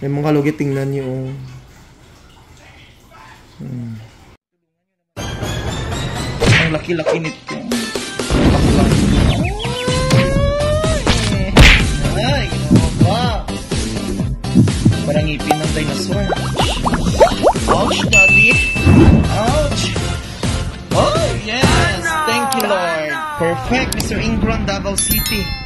May mga kalugit, tingnan nyo. Ang laki-laki nito. Baklang. Ay, ginawa ba? Parang ngipin ng dinosaur. Ouch, daddy. Ouch. Oh, yes. Thank you, Lord. Perfect, Mr. Ingron, Davao City.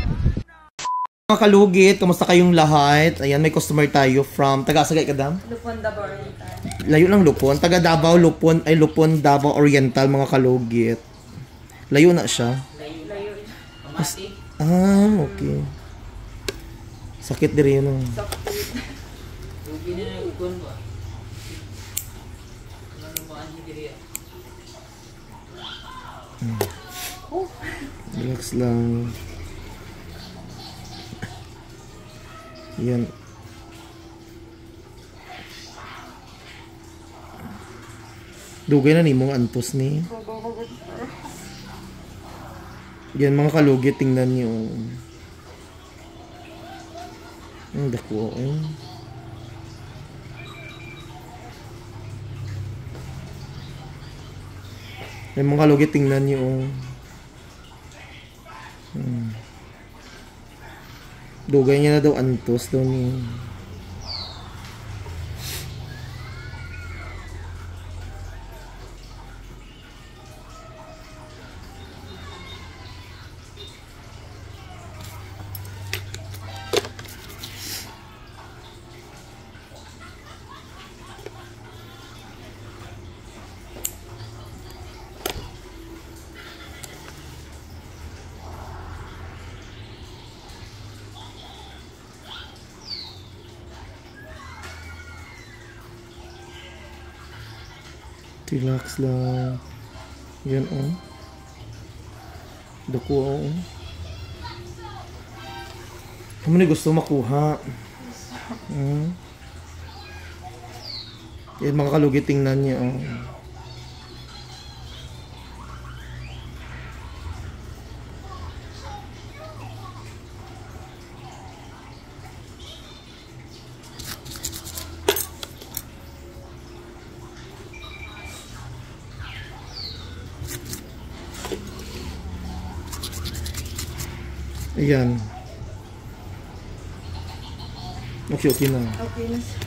Mga kalugit, kamusta kayong lahat? Ayan, may customer tayo from taga-Sagay Kadam? Lupon, Davao Oriental. Layo ng Lupon. Taga Davao, Lupon, ay Lupon, Davao Oriental, mga kalugit. Layo na siya. Layo. Okay. Sakit din yun. Sakit. Relax lang. Yan. Dugay na ni mong antos ni. Yan mga kalugit, tingnan nyo. Ang dako. Yan mga kalugit, tingnan nyo. Dugay niya na daw antos daw niya. Relax lang. Yan Dako Kamo ni gusto makuha. Yan mga kalugit, tingnan niyo. Ayan. Okay na. Okay na siya.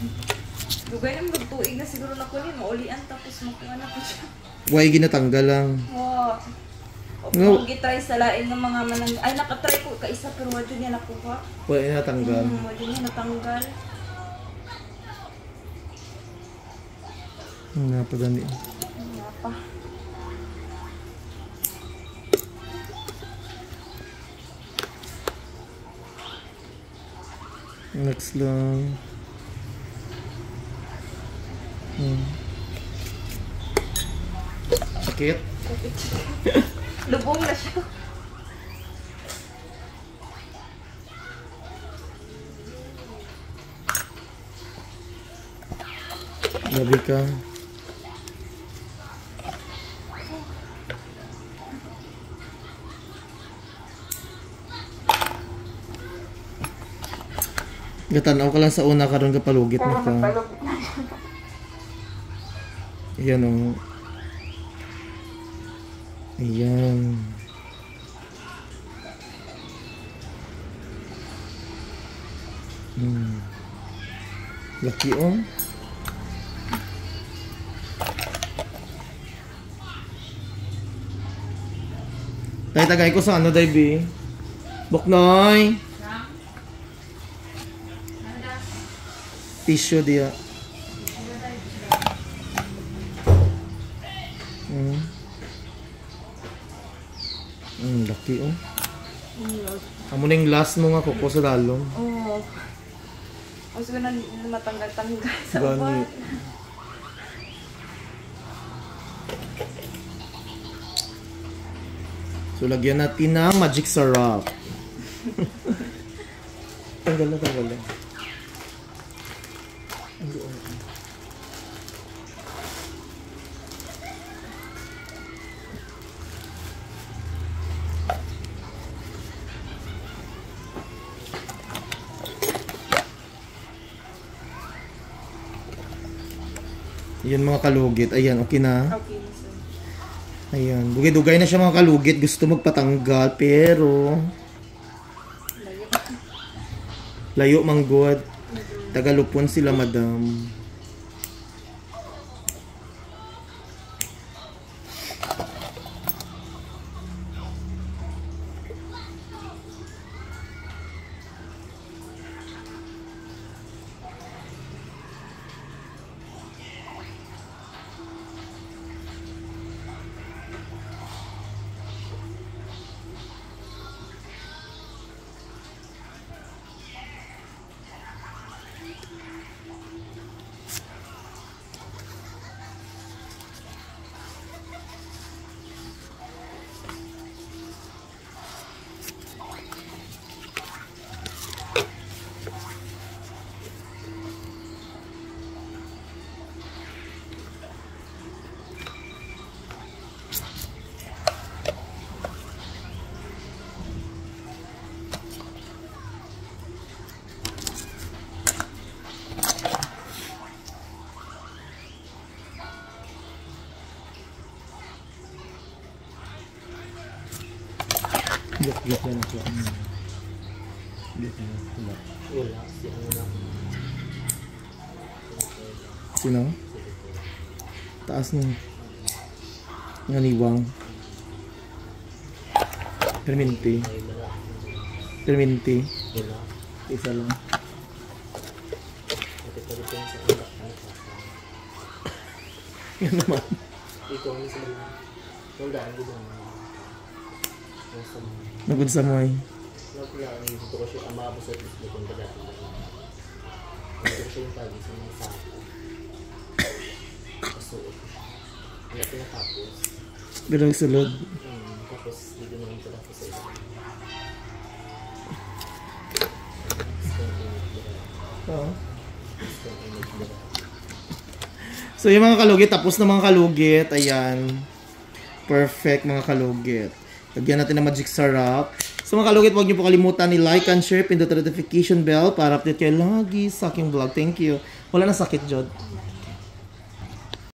Dugay na magtuig na siguro na ko ni. Maulian tapos makuha na po siya. Why ginatanggal lang? Wow. Kung gitry sa lain ng mga manang... Ay, nakatry ko kaisa pero wala niya nakuha. Why natanggal? Wala niya natanggal. Napadali. Napa. Next lang. Sakit? Lubong na siya. Labi ka. Gatanaw ka lang sa una karon kapalugit na ka. Ayan Ayan. Laki Tagay ko sa ano, Daibi? Buknoy! Tissue dia. Laki Amo na yung last mo nga kuko sa lalong. Oo. Mas na matanggal-tanggal sa uban. So lagyan natin ng magic syrup. Tanggal na. Ayan mga kalugit. Ayan, okay na. Okay na sir. Ayan. Dugay-dugay na siya mga kalugit. Gusto magpatanggal. Pero, layo manggod. Tagalupon sila, madam. Git yan ako. Git yan ako. Wala. Sino? Taas ng nganiwang. Perminti. Perminti. Isa lang. Yan naman. Nagod sa mo ay. Dito ko siya amabos at least kung dati. Dito ko siya yung pagi sa mga sako. Kasuot. Wala pinatapos. Ganang sulod. Tapos dito naman ito tapos sa ito. So yung mga kalugit, tapos na mga kalugit. Ayan. Perfect mga kalugit. Lagyan natin ng magic syrup. So mga kalugit, huwag niyo po kalimutan i-like and share, pindot the notification bell para update kayo lagi sa aking vlog. Thank you. Wala na sakit, Jod.